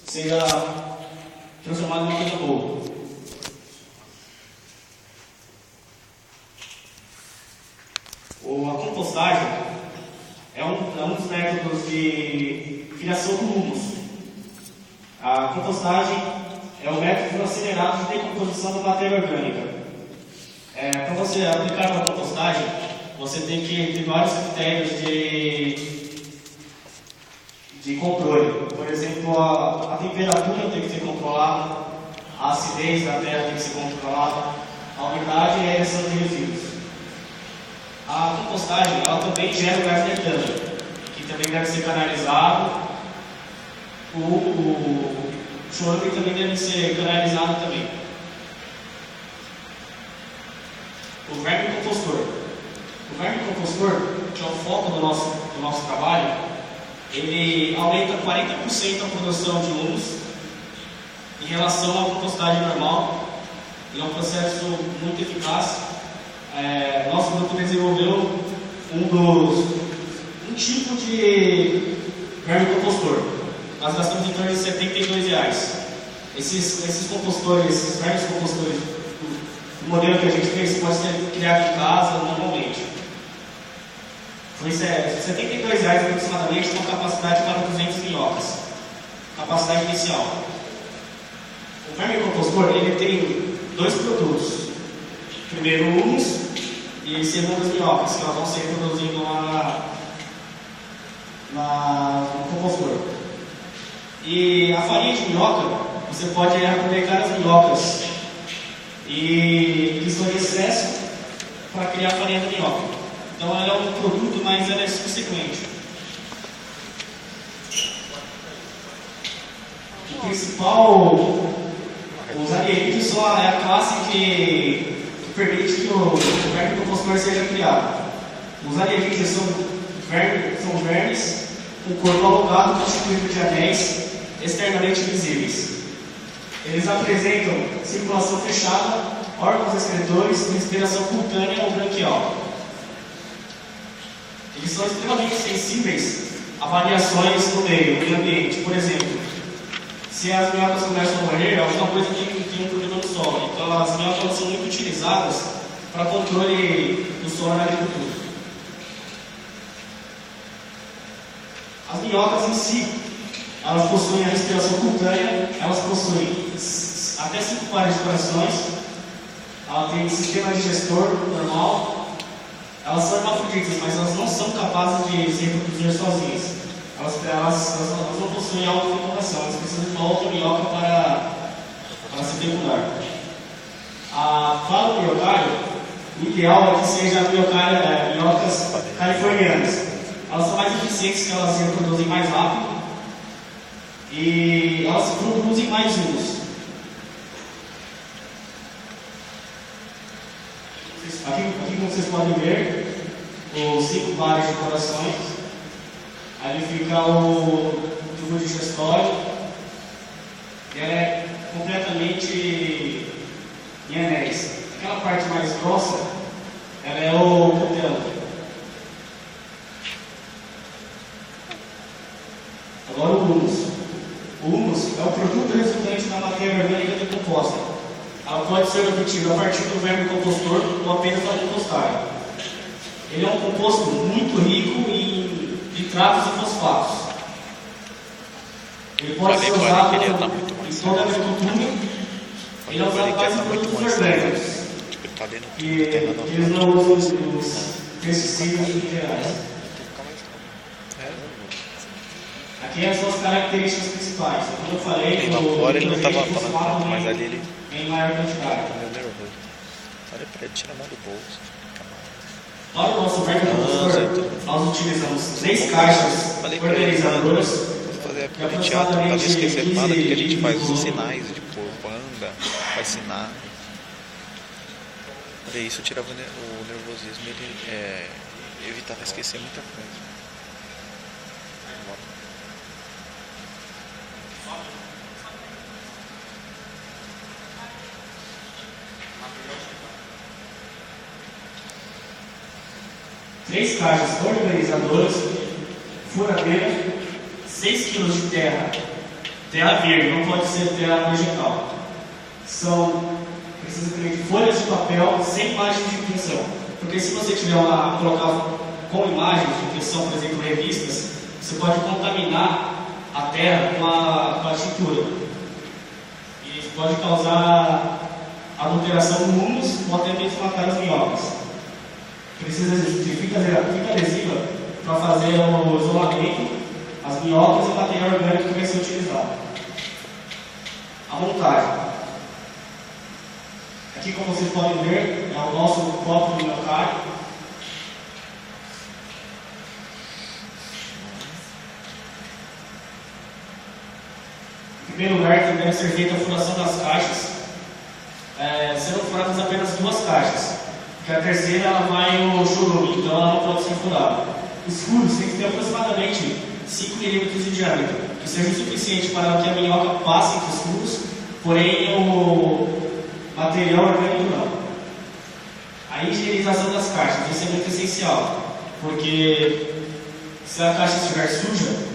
seja transformado em uma coisa boa. A compostagem é um dos métodos de criação do humus. A compostagem é o método acelerado de decomposição da matéria orgânica. Para você aplicar uma compostagem, você tem que ter vários critérios de controle. Por exemplo, a temperatura tem que ser controlada, a acidez da terra tem que ser controlada, a umidade e a ereção de resíduos. A compostagem ela também gera o gás metano, que também deve ser canalizado. O choro também deve ser canalizado também. O vermicompostor. O vermicompostor, que é o foco do nosso trabalho, ele aumenta 40% a produção de humus em relação à compostagem normal. E é um processo muito eficaz. Nosso grupo desenvolveu um tipo de vermicompostor. Nós gastamos em torno de R$72. Esses compostores, esses vermicompostores, o modelo que a gente fez pode ser criado em casa normalmente. Foi R$72 aproximadamente, com capacidade para 200 minhocas. Capacidade inicial. O vermicompostor ele tem dois produtos. Primeiro o humus e segundo as minhocas, que elas vão ser produzindo no compostor. E a farinha de minhoca, você pode aproveitar as minhocas e que estão em excesso para criar a farinha da minhoca. Então ela é um produto, mas ela é subsequente. O principal, os alienígenas são a classe que permite que o vermicompostor seja criado. Os alienígenas são vermes com corpo alongado constituído de anéis externamente visíveis. Eles apresentam circulação fechada, órgãos excretores, respiração cutânea ou branquial. Eles são extremamente sensíveis a variações no meio ambiente. Por exemplo, se as minhocas começam a morrer, alguma coisa tem um problema no solo. Então as minhocas são muito utilizadas para controle do solo na agricultura. As minhocas em si, elas possuem a respiração cutânea, elas possuem até 5 pares de corações, ela tem um sistema digestor normal, elas são hermafroditas, mas elas não são capazes de se reproduzir sozinhas. Elas não possuem autofecundação, elas precisam de uma outra minhoca para se fecundar. Para o miocárdio, o ideal é que seja minhocas californianas. Elas são mais eficientes, que elas se reproduzem mais rápido e elas produzem mais humus. Aqui como vocês podem ver, os 5 pares de corações. Ali fica o tubo digestório. E ela é completamente em anéis. Aquela parte mais grossa, ela é o cutelo. Agora o humus. O humus é o produto resultante da matéria orgânica decomposta. Ela pode ser obtida a partir do vermicompostor ou apenas da compostagem. Ele é um composto muito rico em nitratos e fosfatos. Ele pode ser usado em toda a agricultura. Ele é usado quase em produtos orgânicos. Eles não usam os pesticidas em gerais. Aqui são as características principais. Como eu falei, agora ele não estava falando, mas ali ele em maior quantidade. Olha para ele, tira a mão do bolso. Para o nosso vermicompostor, nós utilizamos 3 caixas organizadoras. Vou fazer a teatro para não esquecer nada, porque a gente faz os sinais de corpo, anda, faz sinal. Olha isso, tirava o nervosismo, ele evitava esquecer muita coisa. 3 caixas organizadoras, furadeira, 6 kg de terra terra verde, não pode ser terra vegetal. Precisa ter folhas de papel sem imagem de impressão. Porque se você tiver colocar com imagens de impressão, por exemplo, revistas, você pode contaminar a terra com a tintura. E isso pode causar adulteração no humus ou até mesmo matar as minhocas. Precisa de fita adesiva para fazer o isolamento, as minhocas e o material orgânico que vai ser utilizado. A montagem. Aqui, como vocês podem ver, é o nosso copo de minhocário. Em primeiro lugar, deve ser feita a furação das caixas, sendo furadas apenas 2 caixas, porque a terceira ela vai no churume, então ela não pode ser furada. Os furos têm que ter aproximadamente 5 milímetros de diâmetro, que seja o suficiente para que a minhoca passe entre os furos, porém o material orgânico não. A higienização das caixas, isso é muito essencial, porque se a caixa estiver suja,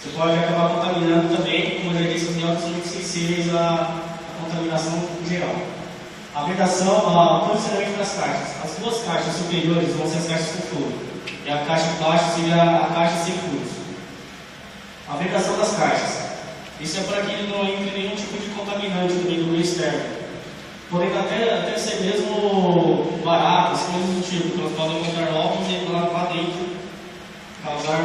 você pode acabar contaminando também, como eu já disse, as minhocas são muito sensíveis à contaminação geral. A vedação, o posicionamento das caixas. As 2 caixas superiores vão ser as caixas com furo, e a caixa de baixo seria a caixa sem furos. A vedação das caixas. Isso é para que não entre nenhum tipo de contaminante no meio externo. Podendo até ser mesmo baratas, coisas do tipo, que elas podem encontrar ovos e lá dentro causar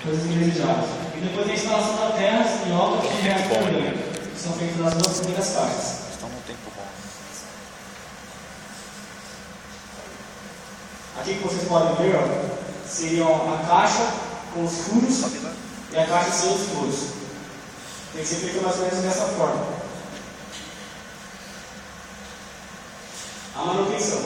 coisas indesejadas. E depois da instalação da terra, as minhocas e resto orgânico, que são feitas nas 2 primeiras caixas. Estão num tempo bom. Aqui que vocês podem ver, seriam a caixa com os furos e a caixa sem os furos. Tem que ser feito mais ou menos dessa forma. A manutenção.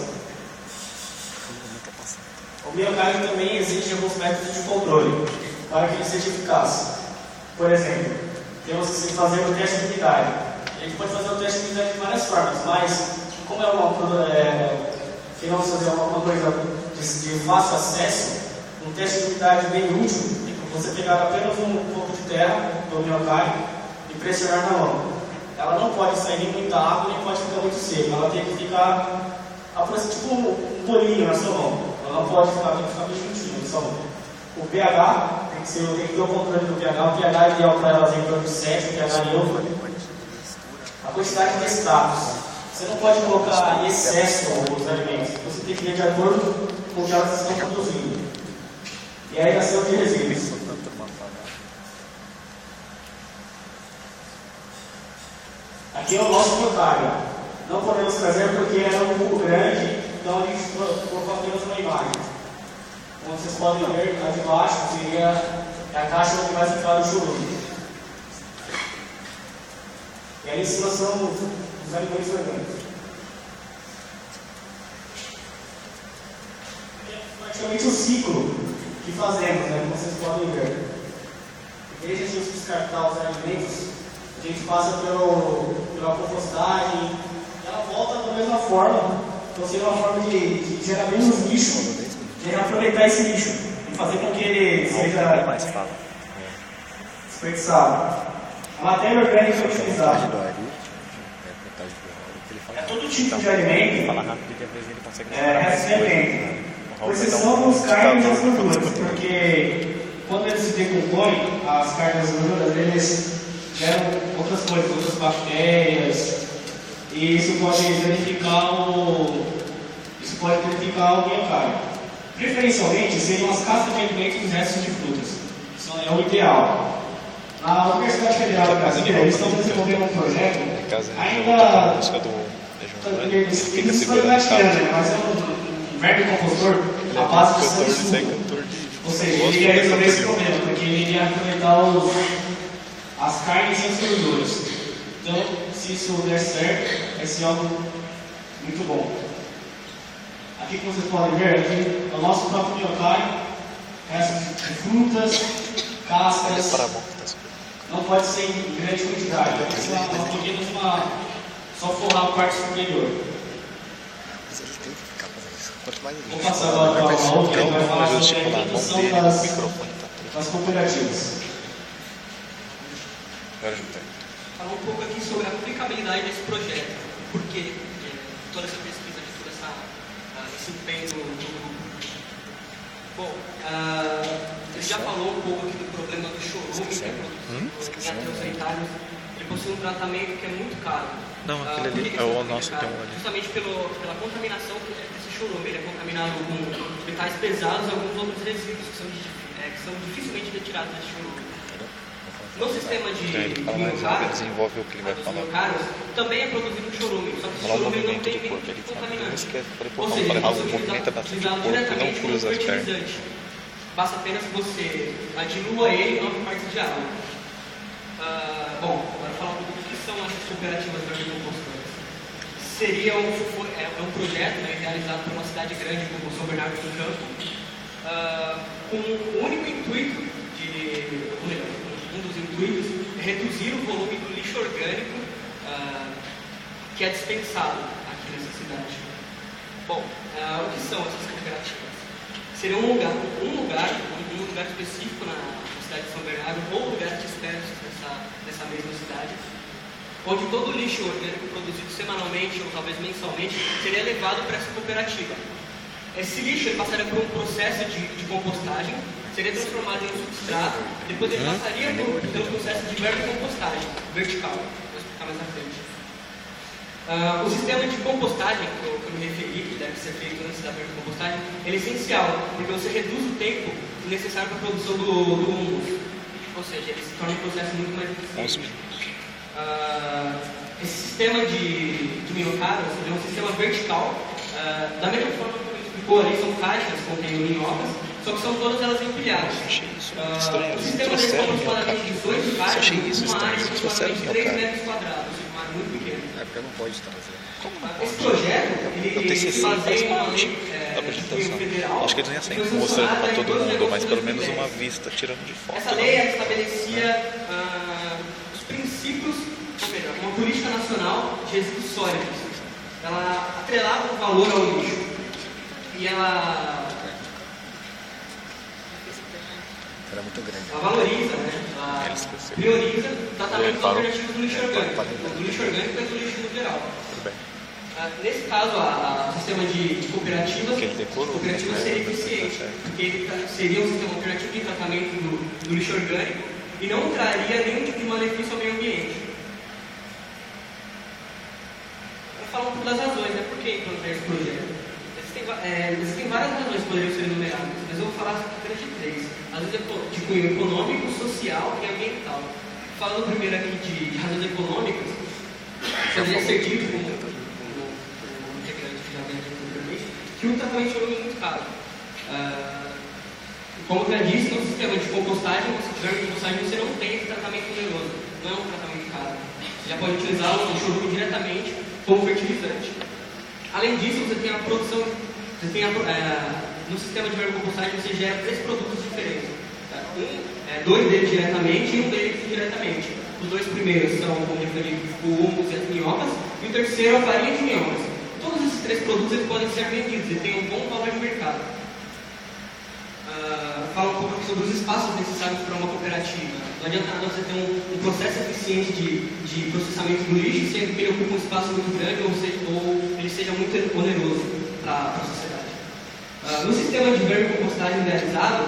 O minhocário também exige alguns métodos de controle para que ele seja eficaz. Por exemplo, temos que fazer o teste de umidade. A gente pode fazer o teste de umidade de várias formas, mas como queremos fazer uma coisa de fácil acesso, um teste de umidade bem útil, você pegar apenas um pouco de terra do minhocário e pressionar na mão. Ela não pode sair nem muita água, nem pode ficar muito seca. Ela tem que ficar tipo um bolinho na sua mão. Ela não pode ficar bem juntinho na sua mão. O pH, tem que ter o controle do pH. O pH ideal para elas é em torno de 7, o pH neutro. A quantidade de status. Você não pode colocar em excesso os alimentos. Você tem que ver de acordo com o que elas estão produzindo. E aí nasceu de resíduos. Aqui é o nosso minhocário. Não podemos trazer porque era um pouco grande, então a gente colocou apenas uma imagem. Como vocês podem ver, lá de baixo seria a caixa onde vai ficar o churume. E aí em cima são os alimentos orgânicos. É praticamente o ciclo que fazemos, como vocês podem ver. Desde a gente descartar os alimentos, a gente passa pela compostagem, ela volta da mesma forma, então seria uma forma de gerar menos lixo, de reaproveitar esse lixo e fazer com que ele seja desperdiçado. A matéria orgânica utilizada é todo tipo de alimento, com exceção dos carnes e as gorduras, porque quando eles se decompõem, as carnes e as gorduras, eles geram outras coisas, outras bactérias, e isso pode danificar o minhocário. Preferencialmente, seriam as cascas de alimentos e os restos de frutas. Isso é o ideal. Na Universidade Federal do Brasil, eles estão desenvolvendo um projeto, ainda isso foi engatinhando, mas é um verme compostor à base de sanguessuga. Ou seja, ele ia resolver esse problema, porque ele ia aproveitar as carnes e as gorduras. Então, se isso der certo, vai ser algo muito bom. Aqui, como vocês podem ver, aqui é o nosso próprio minhocário, restos de frutas, cascas. Não pode ser em grande quantidade, vai ser apenas só forrar a parte superior. Vou passar agora para a outra, que vai falar sobre a introdução das cooperativas. Agora não tem. Falar um pouco aqui sobre a aplicabilidade desse projeto. Por que toda essa pesquisa, de todo esse empenho do grupo? Bom, ele já falou um pouco aqui do problema do chorume, que é produzido em aterros dentários. Ele possui um tratamento que é muito caro. Não, aquele ali é o nosso, tem um ali. Justamente pela contaminação desse chorume. Ele é contaminado com metais pesados e alguns outros resíduos que são dificilmente retirados desse chorume. No sistema de biocaros, desenvolve o que ele vai falar. também é produzido chorume, só que esse chorume não tem nenhum tipo de contaminante. Ou seja, algo movimenta bastante o corpo e não cruza as pernas. Basta apenas que você dilua ele em 9 partes de água. Bom, agora falar um pouco do que são as cooperativas vermicompostantes. Seria um projeto, né, realizado por uma cidade grande como São Bernardo do Campo, com o único intuito um dos intuitos é reduzir o volume do lixo orgânico que é dispensado aqui nessa cidade. Bom, o que são essas cooperativas? Seria um lugar específico na cidade de São Bernardo ou lugares dispersos nessa mesma cidade, onde todo o lixo orgânico produzido semanalmente ou talvez mensalmente seria levado para essa cooperativa. Esse lixo ele passaria por um processo de compostagem, seria transformado em um substrato, depois ele passaria pelo processo de vermicompostagem vertical. Vou explicar mais à frente. O sistema de compostagem que eu me referi, que deve ser feito antes da vermicompostagem, ele é essencial, porque você reduz o tempo necessário para a produção do humus. Ou seja, ele se torna um processo muito mais eficiente. Esse sistema de minhocas é um sistema vertical, da mesma forma que eu explicou ali, são caixas que contêm minhocas, só que são todas elas empilhadas. O sistema desse é aproximadamente 18 caixas, uma área de aproximadamente 3 metros quadrados, uma área muito pequena. É porque não pode estar fazendo. Esse projeto, ele se baseia em uma lei federal. Acho que eles nem assim mostrando para todo mundo, mas pelo menos uma vista tirando de foto. Essa lei estabelecia os princípios, ou seja, uma política nacional de resíduos sólidos. Ela atrelava o valor ao lixo e ela Era muito grande. Ela valoriza, né? Ela prioriza o tratamento alternativo do lixo orgânico. Do lixo orgânico e do lixo no geral. Nesse caso, o sistema de cooperativas seria eficiente, porque ele seria um sistema alternativo de tratamento do lixo orgânico e não traria nenhum tipo de malefício ao meio ambiente. Vou falar um pouco das razões, né? Por que implantar esse projeto? Existem várias razões que poderiam ser enumeradas, mas eu vou falar apenas de 3. As vezes de cunho econômico, social e ambiental. Falando primeiro aqui de razões econômicas, poderia ser dito, como o integrante já bem anteriormente, que o tratamento de chorume é muito caro. Como eu já disse, no sistema de compostagem, se tiver compostagem, você não tem esse tratamento oneroso. Não é um tratamento caro. Você já pode utilizar o chorume diretamente como fertilizante. Além disso, você tem a produção, no sistema de vermicompostagem você gera 3 produtos diferentes. 2 deles diretamente e um deles indiretamente. Os 2 primeiros são, como eu falei, o humus e as minhocas, e o terceiro a farinha de minhocas. Todos esses 3 produtos eles podem ser vendidos e têm um bom valor de mercado. Fala um pouco sobre os espaços necessários para uma cooperativa. Não adianta nada você ter um processo eficiente de processamento do lixo, sendo que ele ocupa um espaço muito grande ou ele seja muito oneroso para a sociedade. No sistema de vermicompostagem realizado,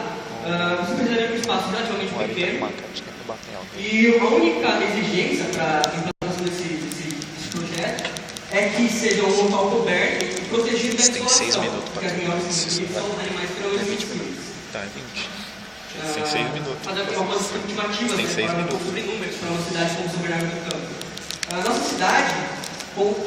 você precisaria de um espaço relativamente pequeno. E a única exigência para a implantação desse projeto é que seja um local coberto e protegido da insolação, porque as minhocas são os animais extremamente sensíveis. Tá, é 20. Tem 6 minutos. Fazer aqui algumas estimativas para números para uma cidade como São Bernardo do Campo. A nossa cidade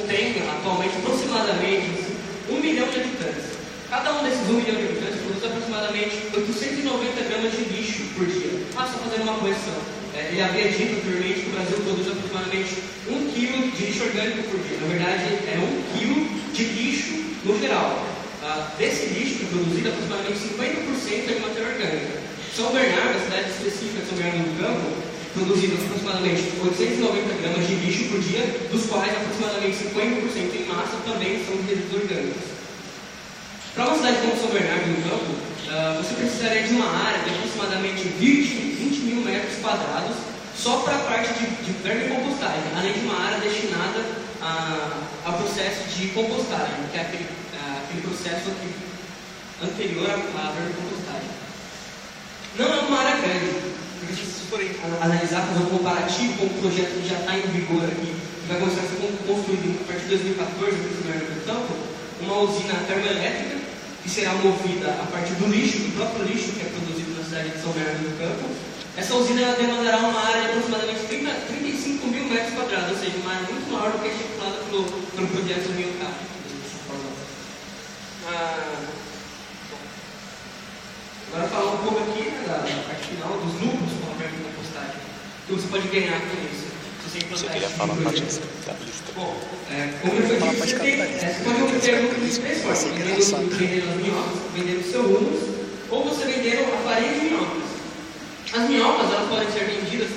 tem atualmente aproximadamente 1 milhão de habitantes. Cada um desses 1 milhão de habitantes produz aproximadamente 890 gramas de lixo por dia. Só fazendo uma correção. Ele havia dito anteriormente que o Brasil produz aproximadamente 1 kg de lixo orgânico por dia. Na verdade, é 1 kg de lixo no geral. Desse lixo que é produzido, aproximadamente 50% é de matéria orgânica. São Bernardo, a cidade específica de São Bernardo do Campo, produzindo aproximadamente 890 gramas de lixo por dia, dos quais aproximadamente 50% em massa também são de resíduos orgânicos. Para uma cidade como São Bernardo do Campo, você precisaria de uma área de aproximadamente 20 mil metros quadrados só para a parte de vermicompostagem, além de uma área destinada ao processo de compostagem, que é aquele processo anterior à vermicompostagem. Não é uma área grande, porque se vocês forem analisar, fazer um comparativo com o projeto que já está em vigor aqui, que vai começar a ser construído a partir de 2014, aqui no São do Campo, uma usina termoelétrica, que será movida a partir do lixo, do próprio lixo que é produzido na cidade de São Bernardo do Campo. Essa usina ela demandará uma área de aproximadamente 35 mil metros quadrados, ou seja, uma área muito maior do que a estipulada pelo projeto Rio Cap. Agora falar um pouco aqui da parte final dos lucros com a vermicompostagem. O que você pode ganhar com isso? Você queria falar para a lista. Bom, como eu disse, você pode obter lucro de três formas: vendendo as minhocas, vendendo seu humus, ou você vendendo a farinha de minhocas. As minhocas elas podem ser vendidas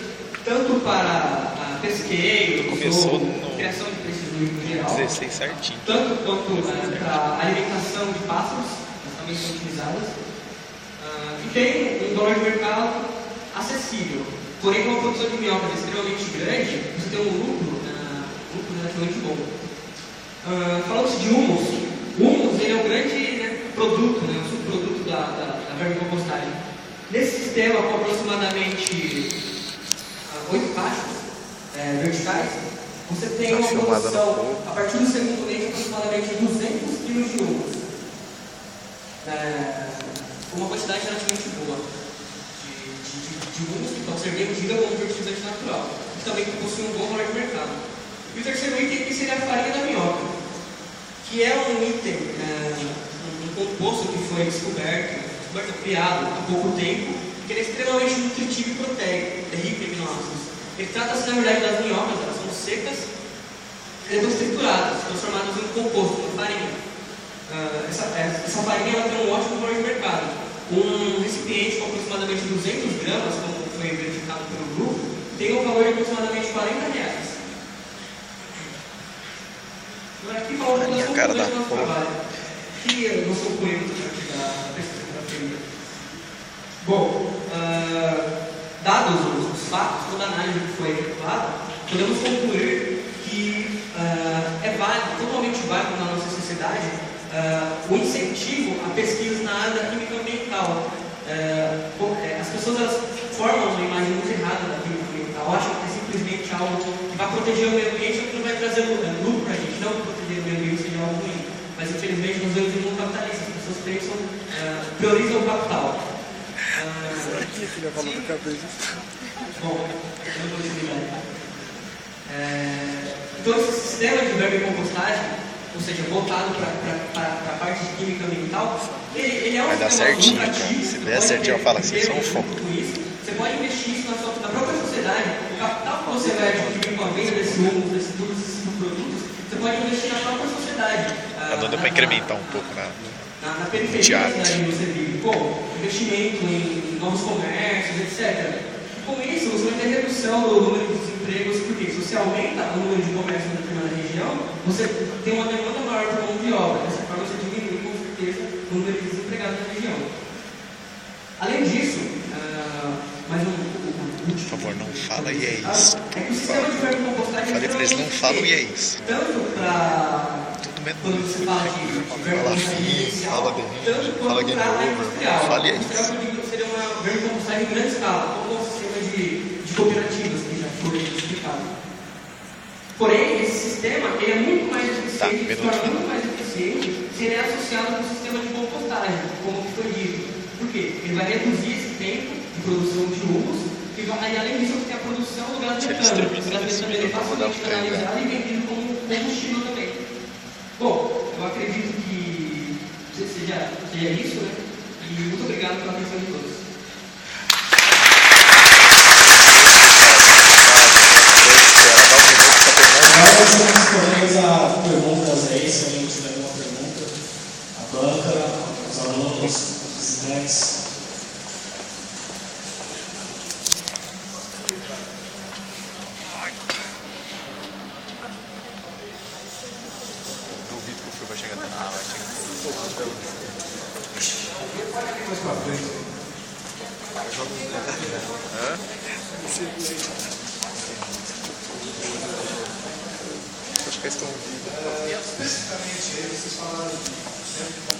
tanto para pesqueiro, criação de peixes no geral, 16 certinho. tanto quanto para alimentação de pássaros, elas também são utilizadas, e tem um valor de mercado acessível. Porém, com uma produção de minhocas extremamente grande, você tem um lucro relativamente bom. Falando-se de humus, o humus ele é um grande produto, um subproduto da vermicompostagem. Nesse sistema, com aproximadamente 8 caixas verticais, você tem uma produção, a partir do segundo mês, de aproximadamente 200 kg de humus. Uma quantidade relativamente boa de humus que pode ser vendida como fertilizante natural, e também possui um bom valor de mercado. E o terceiro item aqui seria a farinha da minhoca, que é um item, um composto que foi descoberto, criado há pouco tempo, que ele é extremamente nutritivo e proteico, é rico em aminoácidos. Ele trata-se, na verdade, das minhocas, elas são secas e depois trituradas, transformadas em um composto, uma farinha. Essa farinha ela tem um ótimo valor de mercado. Um recipiente com aproximadamente 200 gramas, como foi verificado pelo grupo, tem um valor de aproximadamente R$40. Agora aqui fala um pouco das conclusões do nosso trabalho, que eu não sou coelho da pesquisa da feira. Bom, dados os fatos, toda a análise que foi efetuada, podemos concluir que é válido, totalmente válido na nossa sociedade, o incentivo à pesquisa na área da química ambiental. As pessoas elas formam uma imagem muito errada da química ambiental, acham que é simplesmente algo que vai proteger o meio ambiente ou que não vai trazer lucro para a gente. Não que proteger o meio ambiente seja algo ruim, mas infelizmente nós vivemos em um mundo capitalista, as pessoas pensam, priorizam o capital. Será que a filha falou do cabelo? Bom, eu não vou desligar. Então esse sistema de vermicompostagem, ou seja, voltado para a parte de química ambiental, ele é um vai dar sistema certinho, lucrativo. cara. Se der certinho, eu falo assim, só um foco. Você pode investir isso na própria sociedade. O capital que você vai adquirir com a venda desse humus, desses produtos, você pode investir na própria sociedade. Tá dando para incrementar um pouco na periferia da cidade onde você vive. Bom, investimento em novos comércios, etc. E com isso, você vai ter redução do número de desempregos, porque se você aumenta o número de comércio em determinada região, você tem uma demanda maior por mão de obra. Dessa forma, você diminui com certeza o número de desempregados na região. Além disso, mais um último. Por favor, não fala e é isso. É que o sistema de vermicompostagem Falei pra eles, não falam e é isso. Tanto para quando você fala de vermicompostagem inicial, fala quanto game para a over, industrial. fale aí. Industrial, eu digo que seria uma vermicompostagem em grande escala, como um sistema de cooperativas que já foi explicado. Porém, esse sistema ele é muito mais eficiente, se torna muito mais eficiente se ele é associado com o sistema de compostagem, como que foi dito. Por quê? Ele vai reduzir esse tempo de produção de humus e além disso você tem a produção do gás metano. O gás metano é facilmente canalizado e vendido como combustível também. Bom, eu acredito que seja isso, né? E muito obrigado pela atenção de todos. Agora estamos disponíveis a perguntas aí, se alguém tiver alguma pergunta. A banca, os alunos, os visitantes. Duvido que o filme vai chegar até lá. Vai chegar. Mais pra frente. Hã? acho que eles estão ouvindo. Especificamente, vocês falaram de